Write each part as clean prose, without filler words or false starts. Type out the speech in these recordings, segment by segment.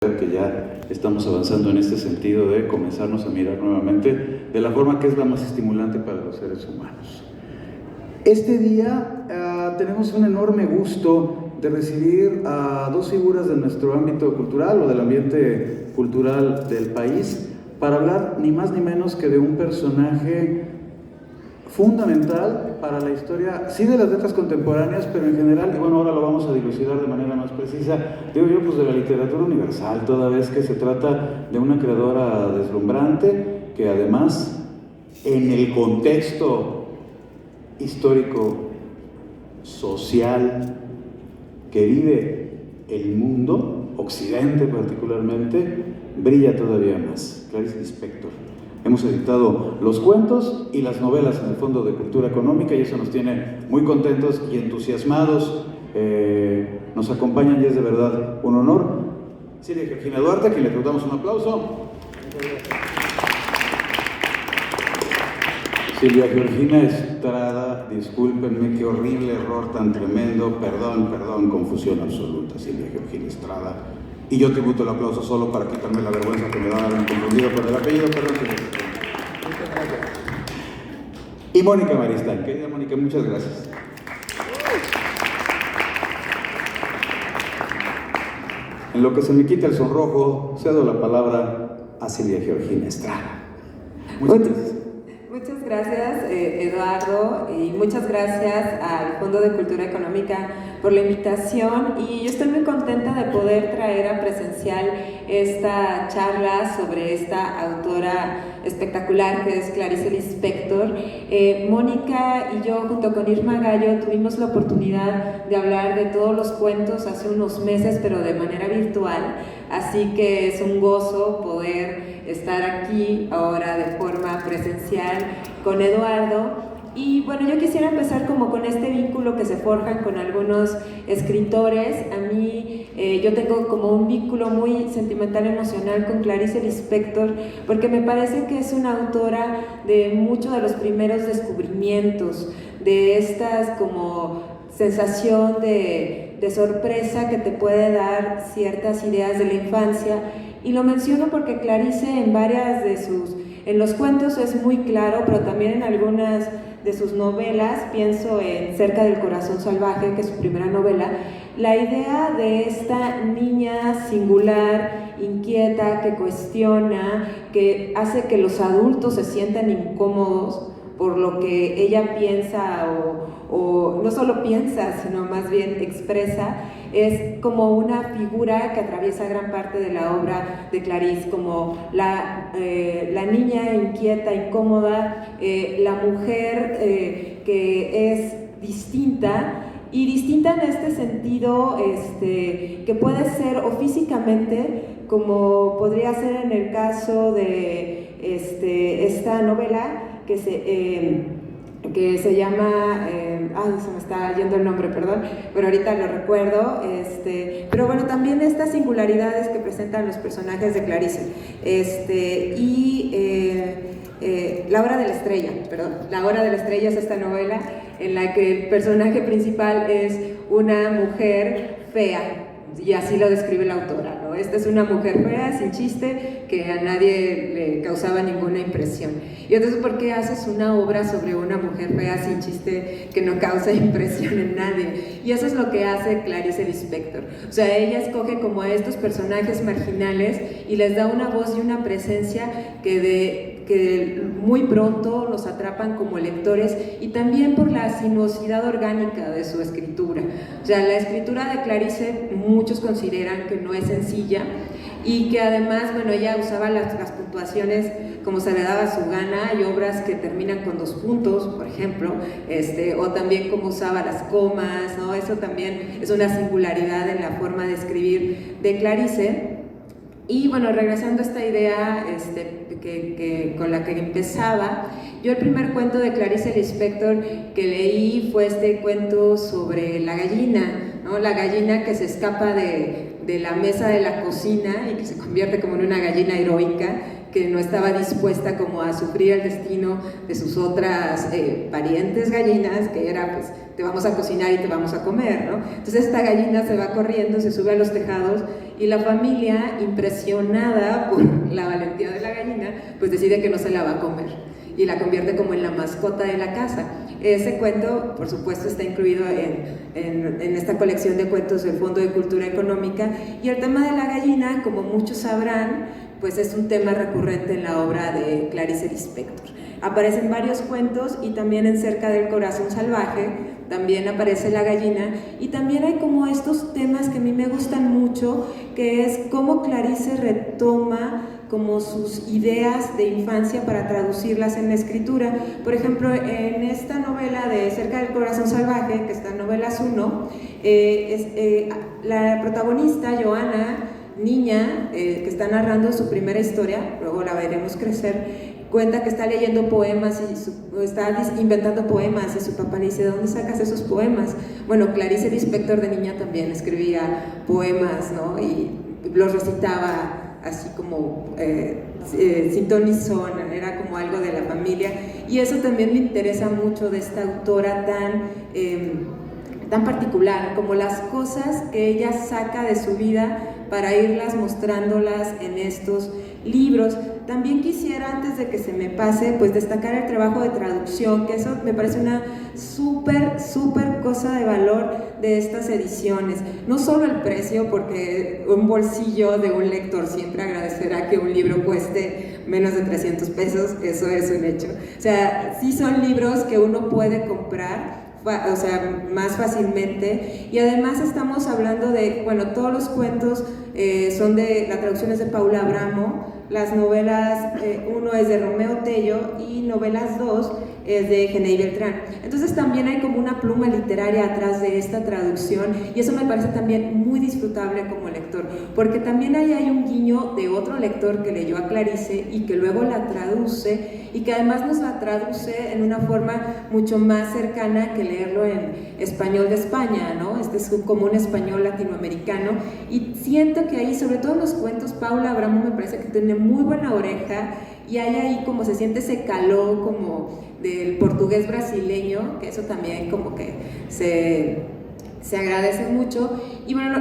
que ya estamos avanzando en este sentido de comenzarnos a mirar nuevamente de la forma que es la más estimulante para los seres humanos. Este día tenemos un enorme gusto de recibir a dos figuras de nuestro ámbito cultural o del ambiente cultural del país para hablar ni más ni menos que de un personaje fundamental para la historia, sí de las letras contemporáneas, pero en general, y bueno, ahora lo vamos a dilucidar de manera más precisa, digo yo, pues de la literatura universal, toda vez que se trata de una creadora deslumbrante, que además, en el contexto histórico, social, que vive el mundo, Occidente particularmente, brilla todavía más. Clarice Lispector. Hemos editado los cuentos y las novelas en el Fondo de Cultura Económica y eso nos tiene muy contentos y entusiasmados. Nos acompañan y es de verdad un honor. Silvia Georgina Duarte, a quien le damos un aplauso. Silvia Georgina Estrada, discúlpenme, qué horrible error tan tremendo, perdón, confusión absoluta, Silvia Georgina Estrada. Y yo tributo el aplauso solo para quitarme la vergüenza que me da haberme confundido con el apellido, perdón. Muchas gracias. Y Mónica Maristán, querida Mónica, muchas gracias. En lo que se me quita el sonrojo, cedo la palabra a Silvia Georgina Estrada. Muchas gracias. Muchas gracias, Eduardo, y muchas gracias al Fondo de Cultura Económica por la invitación. Y yo estoy muy contenta de poder traer a presencial esta charla sobre esta autora espectacular que es Clarice Lispector. Mónica y yo, junto con Irma Gallo, tuvimos la oportunidad de hablar de todos los cuentos hace unos meses, pero de manera virtual. Así que es un gozo poder estar aquí ahora de forma presencial con Eduardo. Y bueno, yo quisiera empezar como con este vínculo que se forjan con algunos escritores. A mí, yo tengo como un vínculo muy sentimental, emocional con Clarice Lispector, porque me parece que es una autora de muchos de los primeros descubrimientos, de estas como sensación de sorpresa que te puede dar ciertas ideas de la infancia. Y lo menciono porque Clarice en los cuentos es muy claro, pero también en algunas de sus novelas, pienso en Cerca del Corazón Salvaje, que es su primera novela, la idea de esta niña singular, inquieta, que cuestiona, que hace que los adultos se sientan incómodos por lo que ella piensa o no solo piensa, sino más bien expresa, es como una figura que atraviesa gran parte de la obra de Clarice, como la niña inquieta, incómoda, la mujer que es distinta, y distinta en este sentido que puede ser o físicamente, como podría ser en el caso de esta novela que se llama, se me está yendo el nombre, perdón, pero ahorita lo recuerdo, pero bueno, también estas singularidades que presentan los personajes de Clarice, La Hora de la Estrella, La Hora de la Estrella es esta novela en la que el personaje principal es una mujer fea, y así lo describe la autora, ¿no? Esta es una mujer fea, sin chiste, que a nadie le causaba ninguna impresión. Y entonces, ¿por qué haces una obra sobre una mujer fea, sin chiste, que no causa impresión en nadie? Y eso es lo que hace Clarice Lispector. O sea, ella escoge como a estos personajes marginales y les da una voz y una presencia que muy pronto nos atrapan como lectores, y también por la sinuosidad orgánica de su escritura. O sea, la escritura de Clarice muchos consideran que no es sencilla y que además, bueno, ella usaba las puntuaciones como se le daba su gana. Hay obras que terminan con 2 puntos, por ejemplo, o también como usaba las comas, ¿no? Eso también es una singularidad en la forma de escribir de Clarice. Y bueno, regresando a esta idea con la que empezaba, yo el primer cuento de Clarice Lispector que leí fue este cuento sobre la gallina, ¿no? La gallina que se escapa de la mesa de la cocina y que se convierte como en una gallina heroica, que no estaba dispuesta como a sufrir el destino de sus otras parientes gallinas, que era pues te vamos a cocinar y te vamos a comer, ¿no? Entonces esta gallina se va corriendo, se sube a los tejados y la familia, impresionada por la valentía de la gallina, pues decide que no se la va a comer y la convierte como en la mascota de la casa. Ese cuento, por supuesto, está incluido en esta colección de cuentos del Fondo de Cultura Económica, y el tema de la gallina, como muchos sabrán, pues es un tema recurrente en la obra de Clarice Lispector. Aparecen varios cuentos, y también en Cerca del Corazón Salvaje también aparece la gallina, y también hay como estos temas que a mí me gustan mucho, que es cómo Clarice retoma como sus ideas de infancia para traducirlas en la escritura. Por ejemplo, en esta novela de Cerca del Corazón Salvaje, que está en Novelas 1, la protagonista, Joana, niña, que está narrando su primera historia, luego la veremos crecer, cuenta que está leyendo poemas y está inventando poemas, y su papá le dice, ¿de dónde sacas esos poemas? Bueno, Clarice Lispector de niña también escribía poemas, ¿no? Y los recitaba así como sin ton ni son, era como algo de la familia, y eso también me interesa mucho de esta autora tan particular, como las cosas que ella saca de su vida para irlas mostrándolas en estos libros. También quisiera, antes de que se me pase, pues destacar el trabajo de traducción, que eso me parece una súper cosa de valor de estas ediciones. No solo el precio, porque un bolsillo de un lector siempre agradecerá que un libro cueste menos de 300 pesos, eso es un hecho. O sea, sí son libros que uno puede comprar, o sea, más fácilmente, y además estamos hablando de, bueno, todos los cuentos son de, la traducción es de Paula Abramo, las novelas, uno es de Romeo Tello y novelas 2 es de Genei Beltrán. Entonces también hay como una pluma literaria atrás de esta traducción, y eso me parece también muy disfrutable como lector, porque también ahí hay un guiño de otro lector que leyó a Clarice y que luego la traduce, y que además nos la traduce en una forma mucho más cercana que leerlo en español de España, ¿no? Este es como un español latinoamericano, y siento que ahí, sobre todo en los cuentos, Paula Abramo me parece que tiene muy buena oreja, y hay ahí como se siente ese calor como del portugués brasileño, que eso también como que se agradece mucho. Y bueno,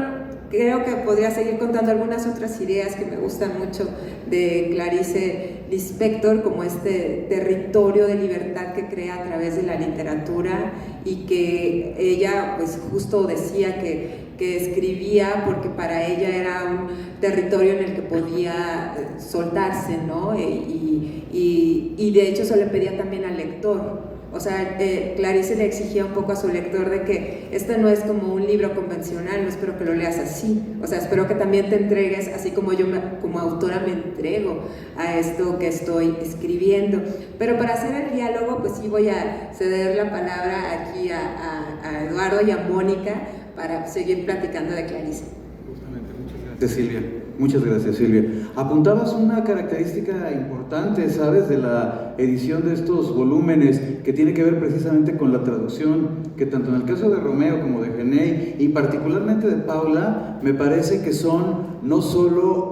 creo que podría seguir contando algunas otras ideas que me gustan mucho de Clarice Lispector, como este territorio de libertad que crea a través de la literatura, y que ella pues justo decía que escribía porque para ella era un territorio en el que podía soltarse, ¿no? Y de hecho eso le pedía también al lector. O sea, Clarice le exigía un poco a su lector de que esto no es como un libro convencional, no espero que lo leas así, o sea, espero que también te entregues así como yo como autora me entrego a esto que estoy escribiendo. Pero para hacer el diálogo, pues sí voy a ceder la palabra aquí a Eduardo y a Mónica para seguir platicando de Clarice. Justamente, muchas gracias, Silvia. Muchas gracias, Silvia. Apuntabas una característica importante, ¿sabes?, de la edición de estos volúmenes, que tiene que ver precisamente con la traducción, que tanto en el caso de Romeo como de Genei, y particularmente de Paula, me parece que son no solo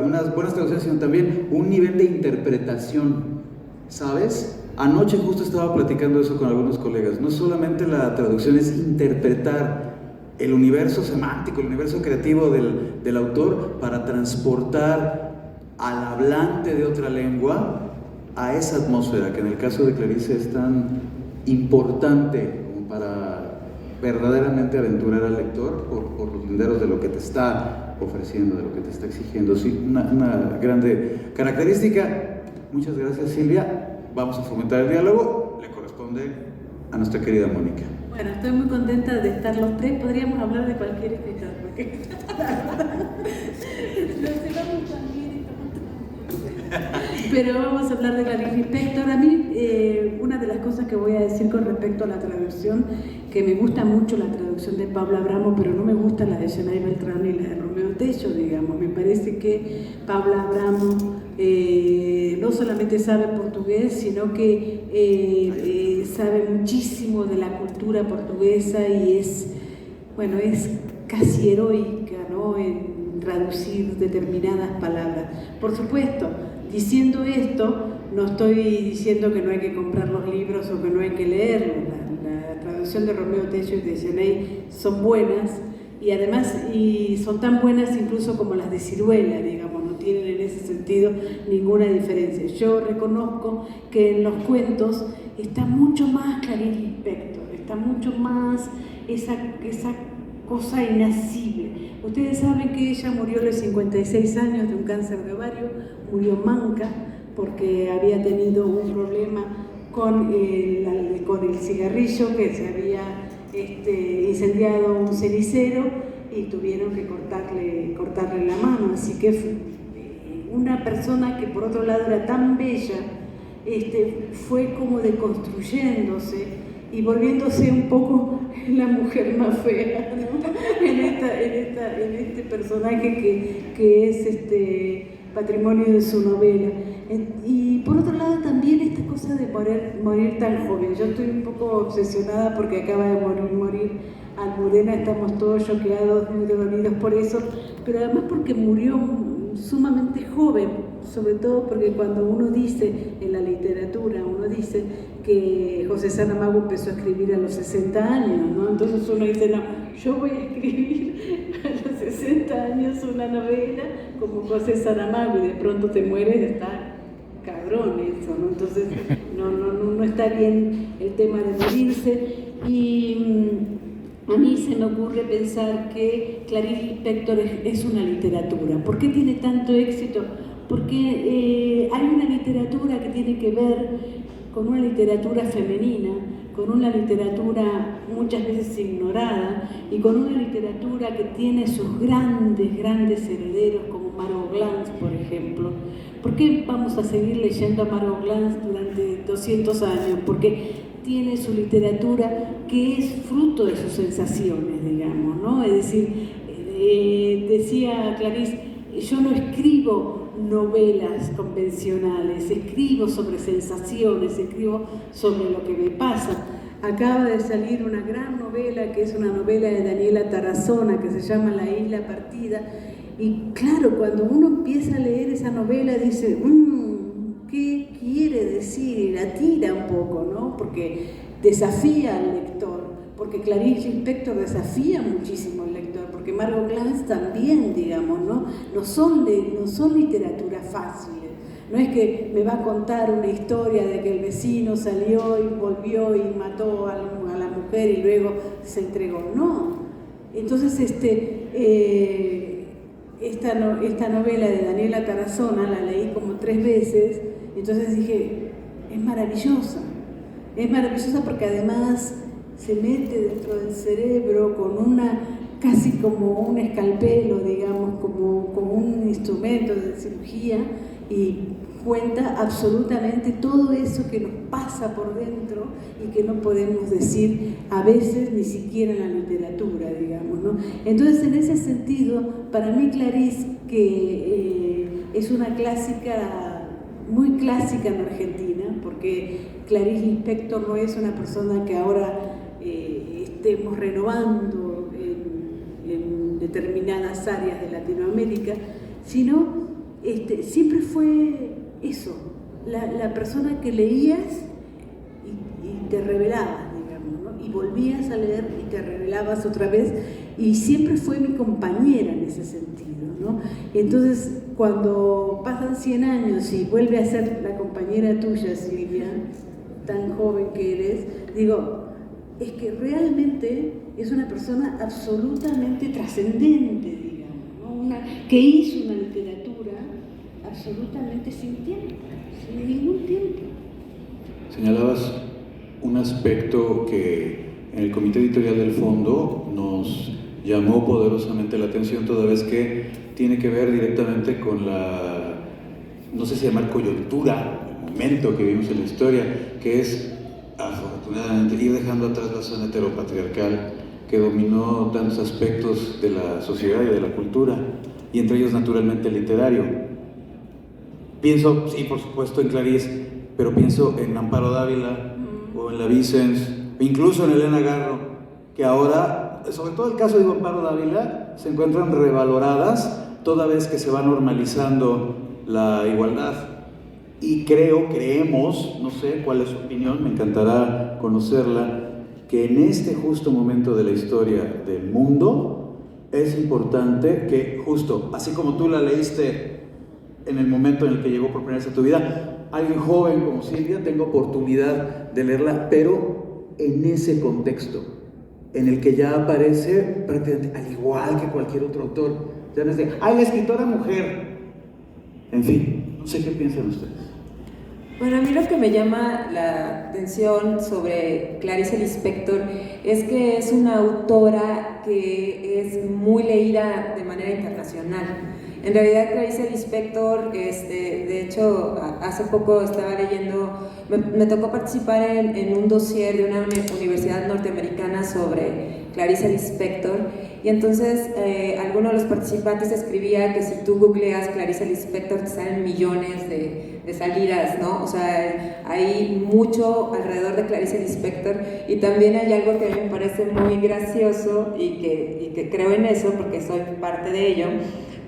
unas buenas traducciones, sino también un nivel de interpretación, ¿sabes? Anoche justo estaba platicando eso con algunos colegas. No solamente la traducción, es interpretar el universo semántico, el universo creativo del autor, para transportar al hablante de otra lengua a esa atmósfera que en el caso de Clarice es tan importante como para verdaderamente aventurar al lector por los linderos de lo que te está ofreciendo, de lo que te está exigiendo. Sí, una grande característica. Muchas gracias, Silvia. Vamos a fomentar el diálogo. Le corresponde a nuestra querida Mónica. Bueno, estoy muy contenta de estar los tres. Podríamos hablar de cualquier escritor, porque nos llevamos también, pero vamos a hablar de Clarice Lispector. A mí, una de las cosas que voy a decir con respecto a la traducción, que me gusta mucho la traducción de Paula Abramo, pero no me gusta la de Genei Beltrán y la de Romeo Tello, digamos. Me parece que Paula Abramo no solamente sabe portugués, sino que sabe muchísimo de la cultura portuguesa, y es casi heroica, ¿no?, en traducir determinadas palabras. Por supuesto, diciendo esto, no estoy diciendo que no hay que comprar los libros o que no hay que leerlos. La traducción de Romeo Tello y de Genet son buenas, y además son tan buenas incluso como las de Ciruela, digamos, no tienen en ese sentido ninguna diferencia. Yo reconozco que en los cuentos está mucho más Clarice Lispector, está mucho más esa cosa inacible. Ustedes saben que ella murió a los 56 años de un cáncer de ovario, murió manca porque había tenido un problema con el cigarrillo, que se había incendiado un cenicero y tuvieron que cortarle la mano. Así que una persona que por otro lado era tan bella, fue como deconstruyéndose y volviéndose un poco la mujer más fea, ¿no? en este personaje que es patrimonio de su novela. Y por otro lado también esta cosa de morir tan joven. Yo estoy un poco obsesionada porque acaba de morir Almudena, estamos todos choqueados, muy doloridos por eso, pero además porque murió sumamente joven, sobre todo porque cuando uno dice en la literatura, uno dice que José Saramago empezó a escribir a los 60 años, ¿no? Entonces uno dice, no, yo voy a escribir a los 60 años una novela como José Saramago, y de pronto te mueres, está cabrón eso, ¿no? Entonces no está bien el tema de morirse. Y a mí se me ocurre pensar que Clarice Lispector es una literatura. ¿Por qué tiene tanto éxito? Porque hay una literatura que tiene que ver con una literatura femenina, con una literatura muchas veces ignorada, y con una literatura que tiene sus grandes herederos, como Margot Glantz, por ejemplo. ¿Por qué vamos a seguir leyendo a Margot Glantz durante 200 años? Porque tiene su literatura que es fruto de sus sensaciones, digamos, ¿no? Es decir, decía Clarice, yo no escribo novelas convencionales, escribo sobre sensaciones, escribo sobre lo que me pasa. Acaba de salir una gran novela, que es una novela de Daniela Tarazona, que se llama La Isla Partida, y claro, cuando uno empieza a leer esa novela dice, ¿qué quiere decir? Y la tira un poco, ¿no? Porque desafía al lector, porque Clarice Lispector desafía muchísimo al lector, porque Margot Glantz también, digamos, ¿no? No son literaturas fáciles. No es que me va a contar una historia de que el vecino salió y volvió y mató a la mujer y luego se entregó. No. Entonces, esta novela de Daniela Tarazona la leí como 3 veces, entonces dije, es maravillosa porque además se mete dentro del cerebro con casi como un escalpelo, digamos, como un instrumento de cirugía, y cuenta absolutamente todo eso que nos pasa por dentro y que no podemos decir a veces ni siquiera en la literatura, digamos, ¿no? Entonces, en ese sentido, para mí Clarice, que es una clásica, muy clásica en Argentina, porque Clarice Lispector no es una persona que ahora estemos renovando en determinadas áreas de Latinoamérica, sino siempre fue eso, la persona que leías y te revelabas, digamos, ¿no? Y volvías a leer y te revelabas otra vez, y siempre fue mi compañera en ese sentido, ¿no? Entonces, cuando pasan 100 años y vuelve a ser la compañera tuya, Silvia, tan joven que eres, digo, es que realmente es una persona absolutamente trascendente, digamos, ¿no? Que hizo una literatura absolutamente sin tiempo, sin ningún tiempo. Señalabas un aspecto que en el comité editorial del Fondo nos llamó poderosamente la atención, toda vez que tiene que ver directamente con la, no sé si llamar coyuntura, el momento que vivimos en la historia, que es afortunadamente ir dejando atrás la zona heteropatriarcal que dominó tantos aspectos de la sociedad y de la cultura, y entre ellos naturalmente el literario. Pienso, sí, por supuesto, en Clarice, pero pienso en Amparo Dávila o en la Vicens, incluso en Elena Garro, que ahora, sobre todo el caso de Amparo Dávila, se encuentran revaloradas toda vez que se va normalizando la igualdad. y creemos, no sé cuál es su opinión, me encantará conocerla, que en este justo momento de la historia del mundo es importante que justo, así como tú la leíste en el momento en el que llegó por primera vez a tu vida, alguien joven como Silvia tenga oportunidad de leerla, pero en ese contexto, en el que ya aparece prácticamente al igual que cualquier otro autor, ya no es de, ¡ay, la escritora mujer! En fin, no sé qué piensan ustedes. Bueno, a mí lo que me llama la atención sobre Clarice Lispector es que es una autora que es muy leída de manera internacional. En realidad Clarice Lispector, de hecho, hace poco estaba leyendo, me tocó participar en un dossier de una universidad norteamericana sobre Clarice Lispector, y entonces alguno de los participantes escribía que si tú googleas Clarice Lispector te salen millones de salidas, ¿no? O sea, hay mucho alrededor de Clarice Lispector, y también hay algo que a mí me parece muy gracioso y que creo en eso porque soy parte de ello,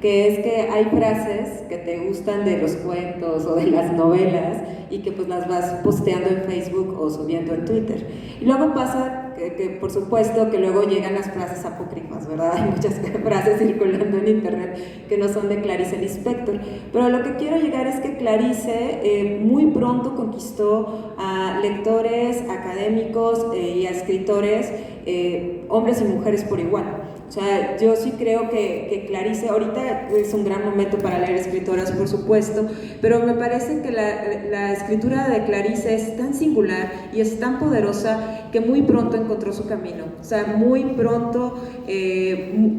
que es que hay frases que te gustan de los cuentos o de las novelas y que pues las vas posteando en Facebook o subiendo en Twitter. Y luego pasa que por supuesto que luego llegan las frases apócrifas, ¿verdad? Hay muchas frases circulando en internet que no son de Clarice Lispector, pero lo que quiero llegar es que Clarice muy pronto conquistó a lectores, académicos y a escritores, hombres y mujeres por igual. O sea, yo sí creo que Clarice, ahorita es un gran momento para leer escritoras, por supuesto, pero me parece que la escritura de Clarice es tan singular y es tan poderosa que muy pronto encontró su camino. O sea, muy pronto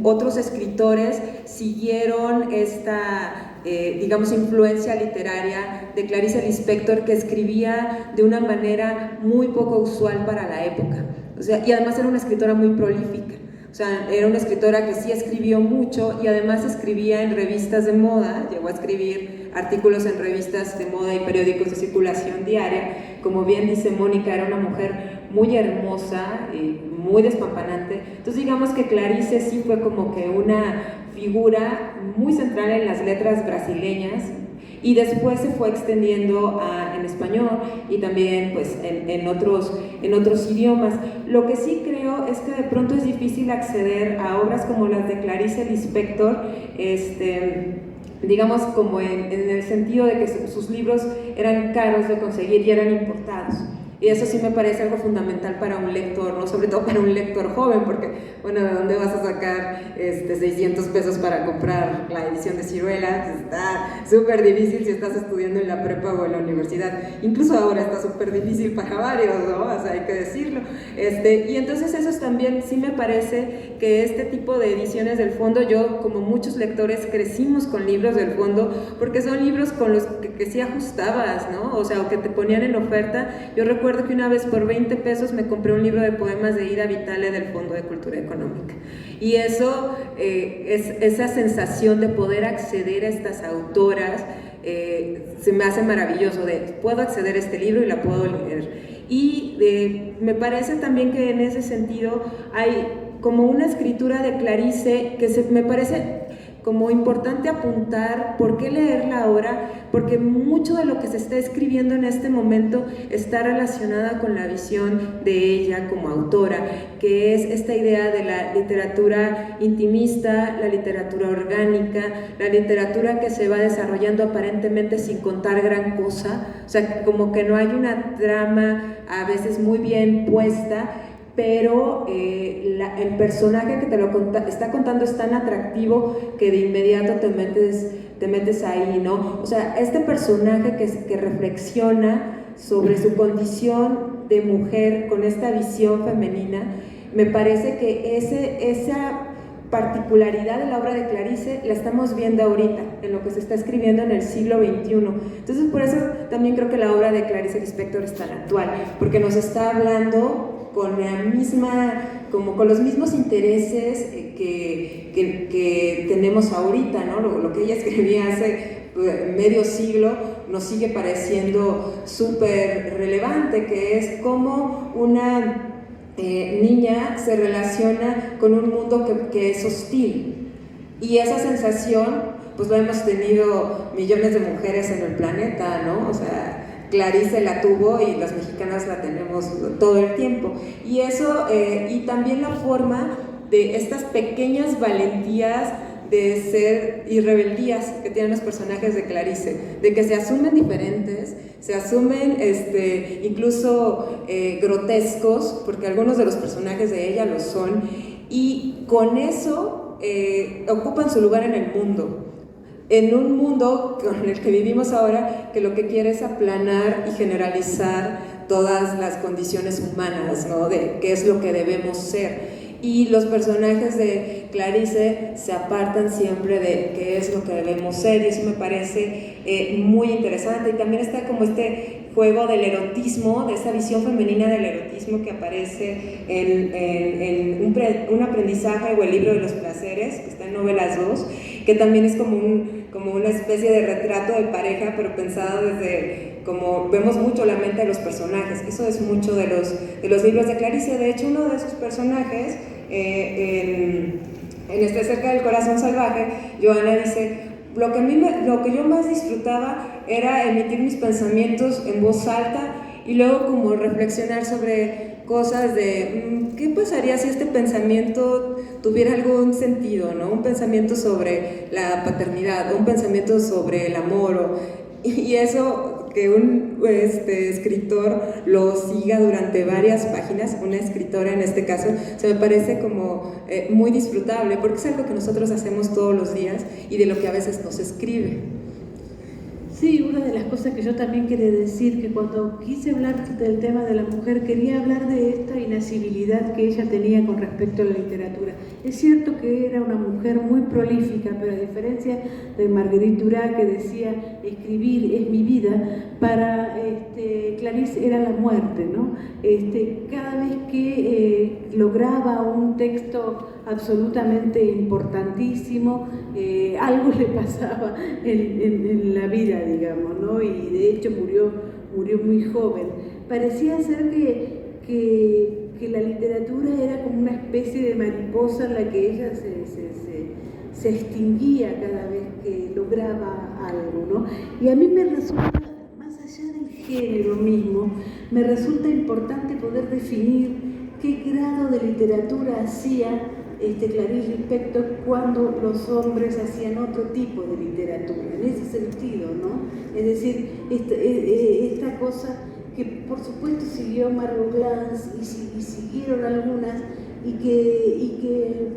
otros escritores siguieron esta, digamos, influencia literaria de Clarice Lispector, que escribía de una manera muy poco usual para la época. O sea, y además era una escritora muy prolífica. O sea, era una escritora que sí escribió mucho y además escribía en revistas de moda, llegó a escribir artículos en revistas de moda y periódicos de circulación diaria. Como bien dice Mónica, era una mujer muy hermosa y muy despampanante. Entonces digamos que Clarice sí fue como que una figura muy central en las letras brasileñas, y después se fue extendiendo en español y también pues en otros idiomas. Lo que sí creo es que de pronto es difícil acceder a obras como las de Clarice Lispector, digamos como en el sentido de que sus libros eran caros de conseguir y eran importados. Y eso sí me parece algo fundamental para un lector, ¿no? Sobre todo para un lector joven, porque, bueno, ¿de dónde vas a sacar 600 pesos para comprar la edición de Ciruela? Está súper difícil si estás estudiando en la prepa o en la universidad. Incluso ahora está súper difícil para varios, ¿no? O sea, hay que decirlo. Y entonces eso también sí me parece que este tipo de ediciones del fondo, yo como muchos lectores crecimos con libros del fondo, porque son libros con los que sí ajustabas, ¿no? O sea, o que te ponían en oferta. Yo recuerdo que una vez por 20 pesos me compré un libro de poemas de Ida Vitale del Fondo de Cultura Económica, y eso, esa sensación de poder acceder a estas autoras, se me hace maravilloso, de puedo acceder a este libro y la puedo leer. Y me parece también que en ese sentido hay como una escritura de Clarice que me parece como importante apuntar. ¿Por qué leerla ahora? Porque mucho de lo que se está escribiendo en este momento está relacionada con la visión de ella como autora, que es esta idea de la literatura intimista, la literatura orgánica, la literatura que se va desarrollando aparentemente sin contar gran cosa, o sea, como que no hay una trama a veces muy bien puesta, pero el personaje que te lo está contando es tan atractivo que de inmediato te metes ahí, ¿no? O sea, este personaje que reflexiona sobre su condición de mujer con esta visión femenina, me parece que esa particularidad de la obra de Clarice la estamos viendo ahorita, en lo que se está escribiendo en el siglo XXI. Entonces, por eso también creo que la obra de Clarice Lispector es tan actual, porque nos está hablando con con los mismos intereses que tenemos ahorita, ¿no? Lo que ella escribía hace medio siglo nos sigue pareciendo súper relevante, que es cómo una niña se relaciona con un mundo que es hostil, y esa sensación pues lo hemos tenido millones de mujeres en el planeta, ¿no? O sea, Clarice la tuvo y las mexicanas la tenemos todo el tiempo. Y eso, y también la forma de estas pequeñas valentías de ser y rebeldías que tienen los personajes de Clarice, de que se asumen diferentes, se asumen incluso grotescos, porque algunos de los personajes de ella lo son, y con eso ocupan su lugar en el mundo. En un mundo con el que vivimos ahora, que lo que quiere es aplanar y generalizar todas las condiciones humanas, ¿no? De qué es lo que debemos ser. Y los personajes de Clarice se apartan siempre de qué es lo que debemos ser, y eso me parece muy interesante. Y también está como este juego del erotismo, de esa visión femenina del erotismo que aparece en un aprendizaje o el libro de los placeres, que está en Novelas 2, que también es como una especie de retrato de pareja, pero pensado desde, como vemos mucho la mente de los personajes. Eso es mucho de los libros de Clarice. De hecho, uno de sus personajes, en Cerca del Corazón Salvaje, Johanna dice: lo que yo más disfrutaba era emitir mis pensamientos en voz alta y luego como reflexionar sobre cosas de qué pasaría si este pensamiento tuviera algún sentido, ¿no? Un pensamiento sobre la paternidad, un pensamiento sobre el amor, y eso que un escritor lo siga durante varias páginas, una escritora en este caso, se me parece como muy disfrutable, porque es algo que nosotros hacemos todos los días y de lo que a veces nos escribe. Sí, una de las cosas que yo también quería decir, que cuando quise hablar del tema de la mujer, quería hablar de esta inasibilidad que ella tenía con respecto a la literatura. Es cierto que era una mujer muy prolífica, pero a diferencia de Marguerite Duras, que decía escribir es mi vida, para Clarice era la muerte, ¿no? Cada vez que lograba un texto absolutamente importantísimo, algo le pasaba en la vida, digamos, ¿no? Y de hecho murió muy joven. Parecía ser que la literatura era como una especie de mariposa en la que ella se extinguía cada vez que lograba algo, ¿no? Y a mí me resulta, más allá del género mismo, me resulta importante poder definir qué grado de literatura hacía Clarice Lispector cuando los hombres hacían otro tipo de literatura, en ese sentido, ¿no? Es decir, esta cosa que por supuesto siguió Margot Glantz y siguieron algunas, y que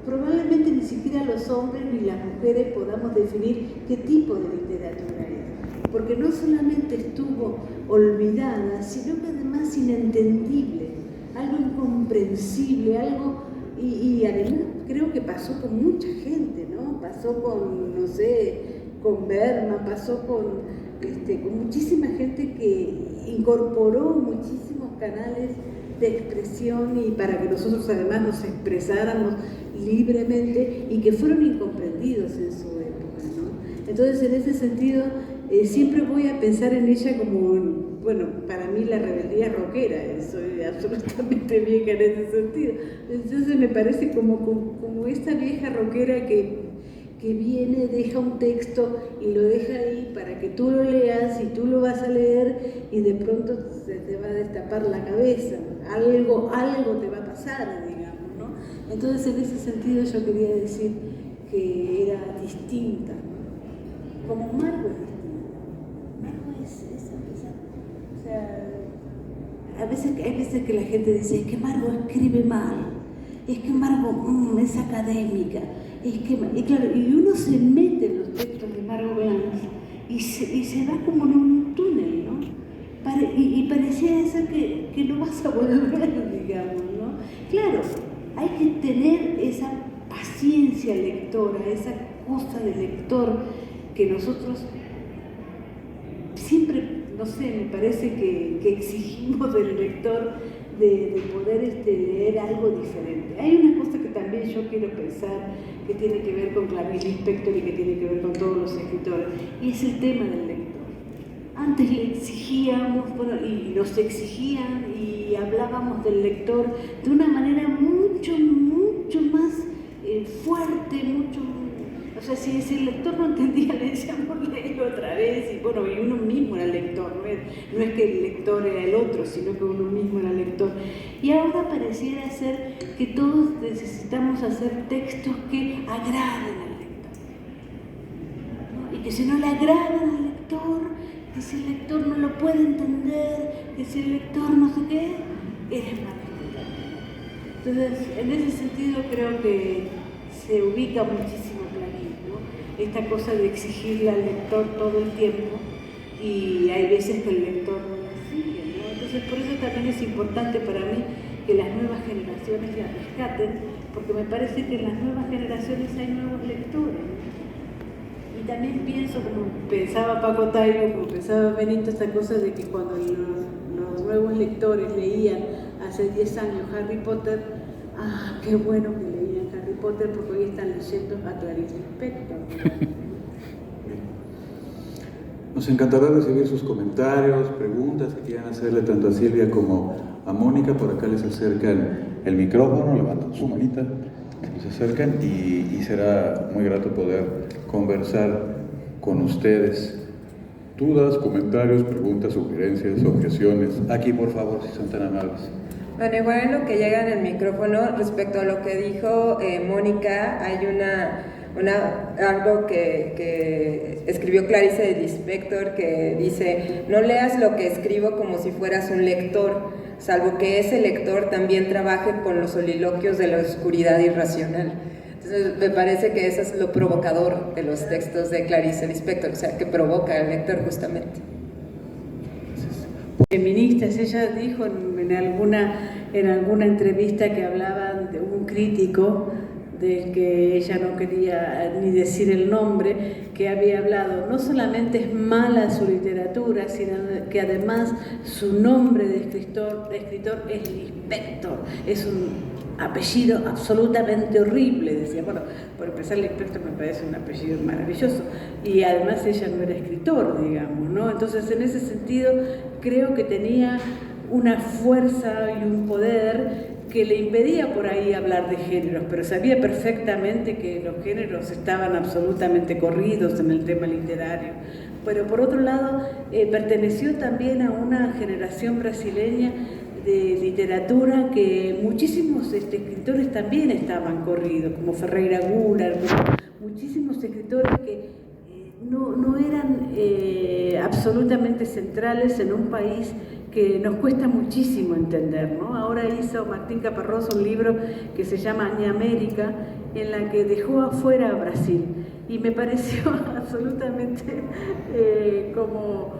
probablemente ni siquiera los hombres ni las mujeres podamos definir qué tipo de literatura es, porque no solamente estuvo olvidada, sino que además inentendible, algo incomprensible, algo. Y además creo que pasó con mucha gente, ¿no? Pasó con, no sé, con Berman, pasó con muchísima gente que incorporó muchísimos canales de expresión y para que nosotros además nos expresáramos libremente y que fueron incomprendidos en su época, ¿no? Entonces, en ese sentido, siempre voy a pensar en ella como, bueno, para mí la rebeldía rockera, soy absolutamente vieja en ese sentido. Entonces me parece como esta vieja rockera que viene, deja un texto y lo deja ahí para que tú lo leas y tú lo vas a leer y de pronto se te va a destapar la cabeza, algo te va a pasar, digamos, ¿no? Entonces en ese sentido yo quería decir que era distinta, ¿no? Como Margot es distinta. Margot es o sea, hay veces que la gente dice, es que Margot escribe mal, es que Margot es académica, y claro, y uno se mete en los textos de Margot Glantz y se va como en un túnel, ¿no? Y parecía ser que no vas a volver, digamos, ¿no? Claro, hay que tener esa paciencia lectora, esa cosa de lector que nosotros siempre, no sé, me parece que exigimos del lector de poder leer algo diferente. Hay una cosa que también yo quiero pensar que tiene que ver con Clarice Lispector y que tiene que ver con todos los escritores, y es el tema del lector. Antes le exigíamos, y nos exigían y hablábamos del lector de una manera mucho más fuerte, O sea, si el lector no entendía, le decíamos leer otra vez, y bueno, y uno mismo era lector, no es que el lector era el otro, sino que uno mismo era lector. Y ahora pareciera ser que todos necesitamos hacer textos que agraden al lector, ¿no? Y que si no le agradan al lector, que si el lector no lo puede entender, que si el lector no sé qué, eres mal lector. Entonces, en ese sentido creo que se ubica muchísimo Clarín, ¿no? Esta cosa de exigirle al lector todo el tiempo, y hay veces que el lector no lo sigue, ¿no? Entonces por eso también es importante para mí que las nuevas generaciones la rescaten, porque me parece que en las nuevas generaciones hay nuevos lectores, ¿no? Y también pienso, como pensaba Paco Taibo, como pensaba Benito, esta cosa de que cuando los nuevos lectores leían hace 10 años Harry Potter, qué bueno que leían Harry Potter, porque hoy están leyendo a Clarice Lispector. Nos encantará recibir sus comentarios, preguntas que quieran hacerle tanto a Silvia como a Mónica. Por acá les acercan el micrófono, levantan su manita, les acercan y será muy grato poder conversar con ustedes. Dudas, comentarios, preguntas, sugerencias, objeciones. Aquí, por favor, si son tan amables. Bueno, igual en lo que llega en el micrófono, respecto a lo que dijo Mónica, hay algo que escribió Clarice Lispector, que dice: no leas lo que escribo como si fueras un lector, salvo que ese lector también trabaje con los soliloquios de la oscuridad irracional. Entonces me parece que eso es lo provocador de los textos de Clarice Lispector, o sea, que provoca al lector justamente. Feministas, ella dijo en alguna entrevista que hablaban de un crítico del que ella no quería ni decir el nombre, que había hablado: no solamente es mala su literatura, sino que además su nombre de escritor es Lispector, es un apellido absolutamente horrible. Decía, bueno, por empezar, Lispector me parece un apellido maravilloso, y además ella no era escritor, digamos, ¿no? Entonces, en ese sentido, creo que tenía una fuerza y un poder que le impedía por ahí hablar de géneros, pero sabía perfectamente que los géneros estaban absolutamente corridos en el tema literario. Pero por otro lado, perteneció también a una generación brasileña de literatura que muchísimos escritores también estaban corridos, como Ferreira Goulart, muchísimos escritores que no eran absolutamente centrales en un país que nos cuesta muchísimo entender, ¿no? Ahora hizo Martín Caparrós un libro que se llama Ña América, en la que dejó afuera a Brasil, y me pareció absolutamente como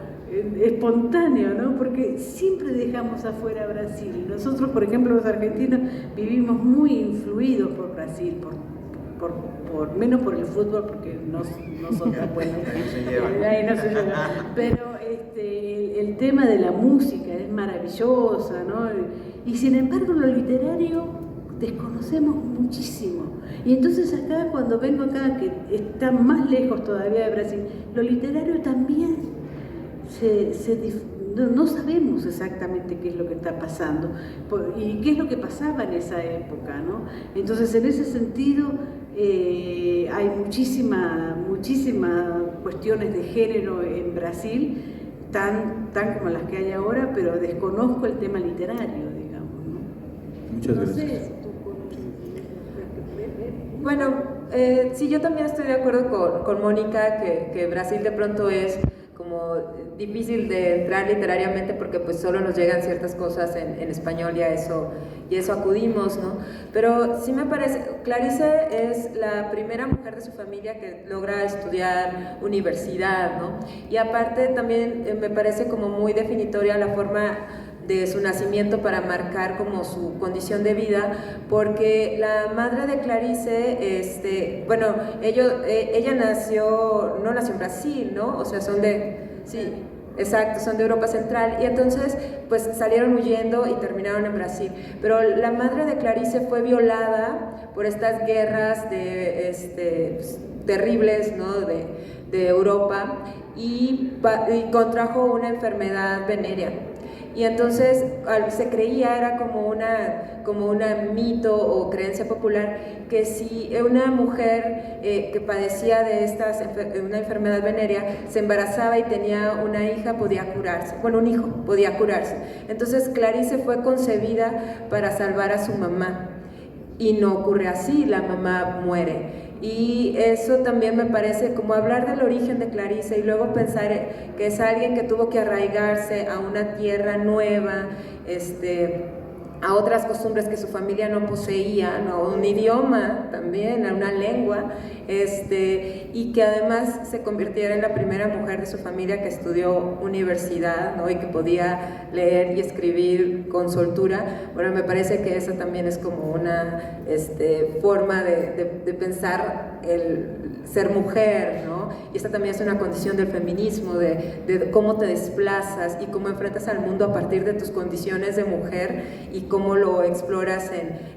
espontáneo, ¿no? Porque siempre dejamos afuera a Brasil. Nosotros, por ejemplo, los argentinos, vivimos muy influidos por Brasil, menos por el fútbol, porque no son tan buenos. Ahí no se lleva. Pero el tema de la música es maravillosa, ¿no? Y sin embargo, lo literario desconocemos muchísimo. Y entonces acá, cuando vengo acá, que está más lejos todavía de Brasil, lo literario también no sabemos exactamente qué es lo que está pasando y qué es lo que pasaba en esa época, ¿no? Entonces, en ese sentido, hay muchísimas cuestiones de género en Brasil, tan como las que hay ahora, pero desconozco el tema literario, digamos, ¿no? Muchas gracias. No sé, tú conoces. Bueno, sí, yo también estoy de acuerdo con Mónica que Brasil de pronto es como difícil de entrar literariamente, porque pues solo nos llegan ciertas cosas en español, y a eso acudimos, ¿no? Pero sí me parece, Clarice es la primera mujer de su familia que logra estudiar universidad, ¿no? Y aparte también me parece como muy definitoria la forma de su nacimiento para marcar como su condición de vida, porque la madre de Clarice, bueno, ella no nació en Brasil, ¿no? O sea, sí, exacto, son de Europa Central, y entonces pues salieron huyendo y terminaron en Brasil. Pero la madre de Clarice fue violada por estas guerras terribles, ¿no? de Europa, y contrajo una enfermedad venérea. y entonces se creía, era como una mito o creencia popular, que si una mujer que padecía de una enfermedad venérea se embarazaba y tenía una hija, podía curarse, bueno, un hijo podía curarse. Entonces Clarice fue concebida para salvar a su mamá, y no ocurre así, la mamá muere. Y eso también me parece como hablar del origen de Clarice y luego pensar que es alguien que tuvo que arraigarse a una tierra nueva, a otras costumbres que su familia no poseía, ¿no? A un idioma también, a una lengua, y que además se convirtiera en la primera mujer de su familia que estudió universidad, ¿no? Y que podía leer y escribir con soltura. Bueno, me parece que esa también es como una forma de pensar el ser mujer, ¿no? Y esta también es una condición del feminismo, de cómo te desplazas y cómo enfrentas al mundo a partir de tus condiciones de mujer y cómo lo exploras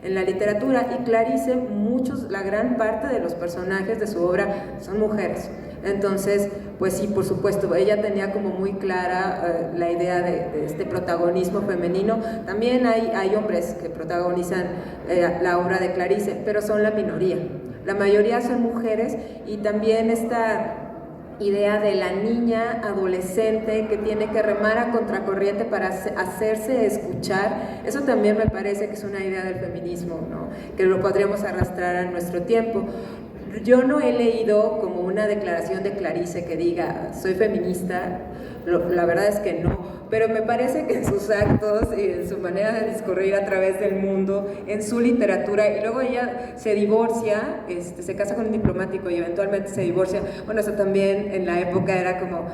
en la literatura. Y Clarice, la gran parte de los personajes de su obra son mujeres. Entonces, pues sí, por supuesto, ella tenía como muy clara la idea de este protagonismo femenino. También hay hombres que protagonizan la obra de Clarice, pero son la minoría. La mayoría son mujeres, y también esta idea de la niña adolescente que tiene que remar a contracorriente para hacerse escuchar, eso también me parece que es una idea del feminismo, ¿no? Que lo podríamos arrastrar a nuestro tiempo. Yo no he leído como una declaración de Clarice que diga soy feminista, la verdad es que no, pero me parece que en sus actos y en su manera de discurrir a través del mundo, en su literatura, y luego ella se divorcia, se casa con un diplomático y eventualmente se divorcia. Bueno, eso también en la época era como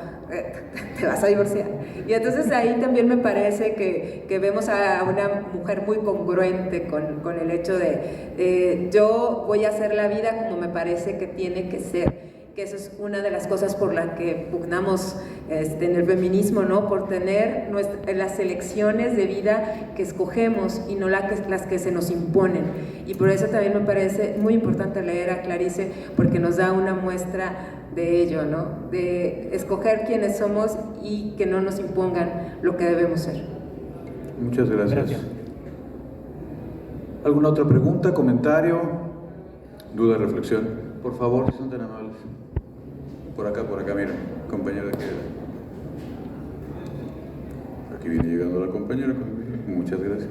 te vas a divorciar, y entonces ahí también me parece que vemos a una mujer muy congruente con el hecho de yo voy a hacer la vida como me parece que tiene que ser, que eso es una de las cosas por las que pugnamos en el feminismo, ¿no? Por tener las elecciones de vida que escogemos y no las que se nos imponen. Y por eso también me parece muy importante leer a Clarice, porque nos da una muestra de ello, ¿no? De escoger quiénes somos y que no nos impongan lo que debemos ser. Muchas gracias. ¿Alguna otra pregunta, comentario, duda, reflexión? Por favor, si son tan amables. Por acá, mira, compañera que... Aquí viene llegando la compañera. Muchas gracias.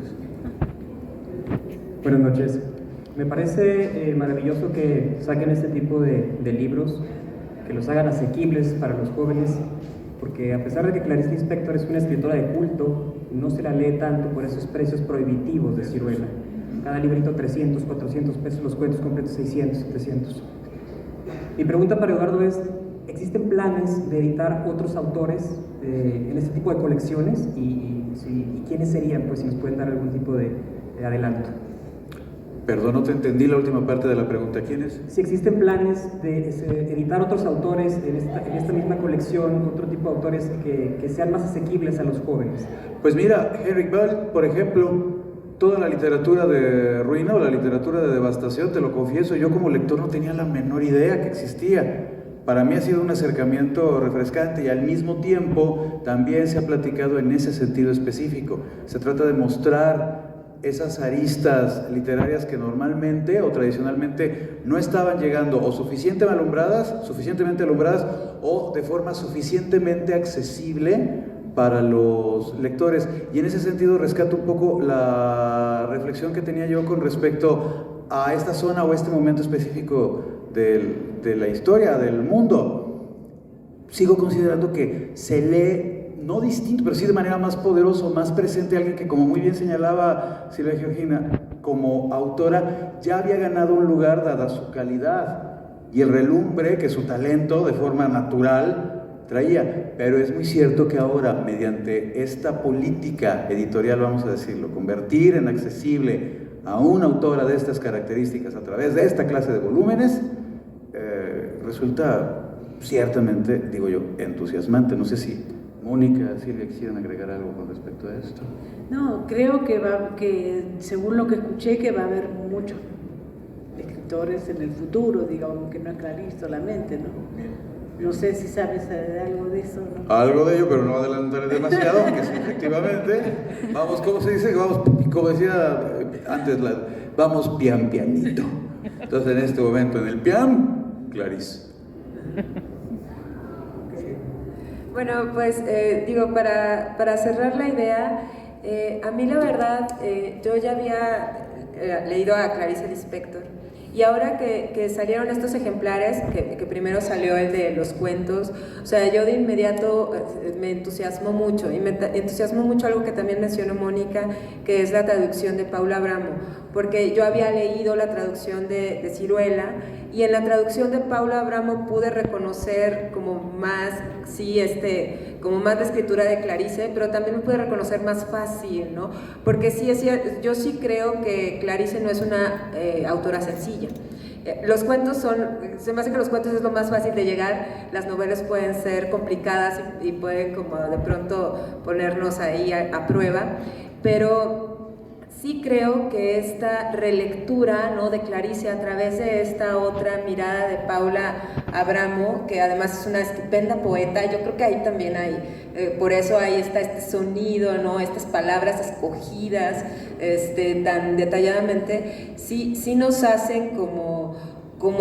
Buenas noches. Me parece maravilloso que saquen este tipo de libros, que los hagan asequibles para los jóvenes, porque a pesar de que Clarice Lispector es una escritora de culto, no se la lee tanto por esos precios prohibitivos de Ciruela. Cada librito 300, 400 pesos, los cuentos completos 600, 700. Mi pregunta para Eduardo es, ¿existen planes de editar otros autores en este tipo de colecciones? ¿Y quiénes serían? Pues si nos pueden dar algún tipo de adelanto. Perdón, no te entendí la última parte de la pregunta. ¿Quiénes? Si existen planes de editar otros autores en esta misma colección, otro tipo de autores que sean más asequibles a los jóvenes. Pues mira, Henrik Bell, por ejemplo, toda la literatura de ruina o la literatura de devastación, te lo confieso, yo como lector no tenía la menor idea que existía. Para mí ha sido un acercamiento refrescante y al mismo tiempo también se ha platicado en ese sentido específico. Se trata de mostrar esas aristas literarias que normalmente o tradicionalmente no estaban llegando o suficientemente alumbradas o de forma suficientemente accesible para los lectores. Y en ese sentido rescato un poco la reflexión que tenía yo con respecto a esta zona o este momento específico de la historia, del mundo. Sigo considerando que se lee no distinto, pero sí de manera más poderosa, más presente, alguien que, como muy bien señalaba Silvia Georgina, como autora, ya había ganado un lugar dada su calidad y el relumbre que su talento de forma natural traía. Pero es muy cierto que ahora, mediante esta política editorial, vamos a decirlo, convertir en accesible a una autora de estas características a través de esta clase de volúmenes, resulta ciertamente, digo yo, entusiasmante. No sé si Mónica, Silvia, quisieran agregar algo con respecto a esto. No, creo que según lo que escuché, que va a haber muchos escritores en el futuro, digamos, que no es Clarice solamente, ¿no? No sé si sabes algo de eso, ¿no? Algo de ello, pero no adelantaré demasiado, aunque sí, efectivamente. Vamos, ¿cómo se dice? Vamos, como decía antes, vamos pian pianito. Entonces, en este momento, en el pian, Clarice. Bueno, pues digo, para cerrar la idea, a mí la verdad, yo ya había leído a Clarice Lispector, y ahora que salieron estos ejemplares, que primero salió el de los cuentos, o sea, yo de inmediato me entusiasmó mucho, y me entusiasmó mucho algo que también mencionó Mónica, que es la traducción de Paula Abramo, porque yo había leído la traducción de Ciruela, y en la traducción de Paula Abramo pude reconocer como más, sí, como más la escritura de Clarice, pero también me pude reconocer más fácil, ¿no? Porque sí, yo sí creo que Clarice no es una autora sencilla. Los cuentos se me hace que los cuentos es lo más fácil de llegar, las novelas pueden ser complicadas y pueden como de pronto ponernos ahí a prueba, pero sí creo que esta relectura, ¿no?, de Clarice a través de esta otra mirada de Paula Abramo, que además es una estupenda poeta, yo creo que ahí también hay, por eso ahí está este sonido, ¿no?, estas palabras escogidas tan detalladamente, sí nos hacen como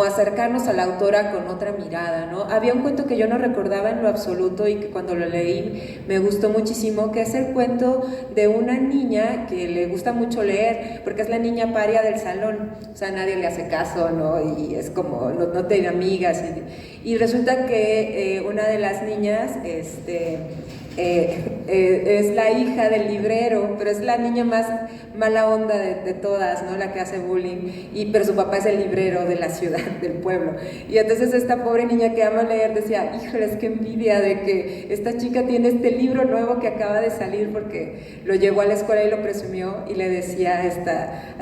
acercarnos a la autora con otra mirada, ¿no? Había un cuento que yo no recordaba en lo absoluto y que cuando lo leí me gustó muchísimo, que es el cuento de una niña que le gusta mucho leer, porque es la niña paria del salón, o sea, nadie le hace caso, ¿no? Y es como, no tiene amigas, y resulta que una de las niñas, es la hija del librero, pero es la niña más mala onda de todas, ¿no?, la que hace bullying, pero su papá es el librero de la ciudad, del pueblo, y entonces esta pobre niña que ama leer decía, híjoles, qué envidia de que esta chica tiene este libro nuevo que acaba de salir, porque lo llevó a la escuela y lo presumió, y le decía a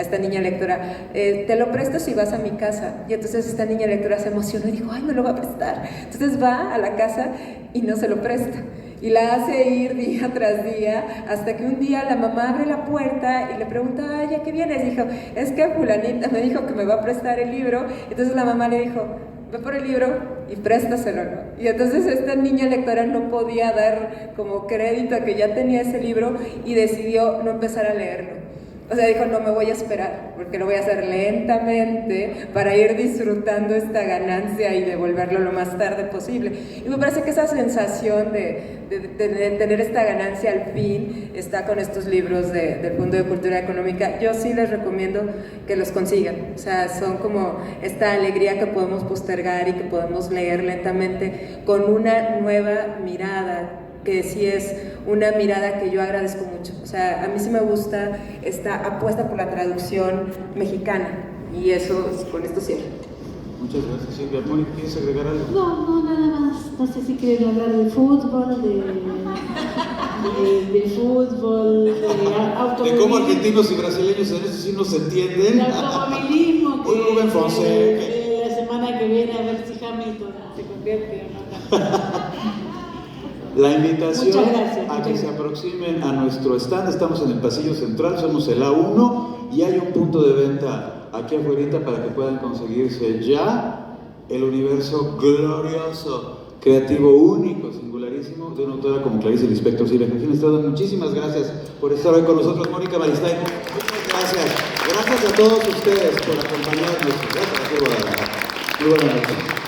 esta niña lectora, te lo presto si vas a mi casa, y entonces esta niña lectora se emocionó y dijo, ay, me lo va a prestar, entonces va a la casa y no se lo presta, y la hace ir día tras día, hasta que un día la mamá abre la puerta y le pregunta, ay, ¿a qué vienes? Dijo, es que fulanita me dijo que me va a prestar el libro. Entonces la mamá le dijo, ve por el libro y préstaselo, ¿no? Y entonces esta niña lectora no podía dar como crédito a que ya tenía ese libro y decidió no empezar a leerlo. O sea, dijo, no me voy a esperar, porque lo voy a hacer lentamente para ir disfrutando esta ganancia y devolverlo lo más tarde posible. Y me parece que esa sensación de tener esta ganancia al fin está con estos libros del Fondo de Cultura Económica. Yo sí les recomiendo que los consigan. O sea, son como esta alegría que podemos postergar y que podemos leer lentamente con una nueva mirada, que sí es una mirada que yo agradezco mucho. O sea, a mí sí me gusta esta apuesta por la traducción mexicana, y eso, con esto cierro. Muchas gracias, Silvia. Mónica, ¿quieres agregar algo? No, nada más. No sé si quieren hablar de fútbol, de fútbol, de automovilismo. De cómo argentinos y brasileños en eso sí no se entienden. De automovilismo, Un Rubén Fonseca. la semana que viene a ver si Hamilton se convierte o no. La invitación gracias, a que se aproximen a nuestro stand. Estamos en el pasillo central, somos el A1 y hay un punto de venta aquí afuera para que puedan conseguirse ya el universo glorioso, creativo, único, singularísimo de una autora como Clarice Lispector. Silvia Cristina Estrada, muchísimas gracias por estar hoy con nosotros. Mónica Maristain, muchas gracias. Gracias a todos ustedes por acompañarnos. Gracias, Guadalajara. Muy buenas noches.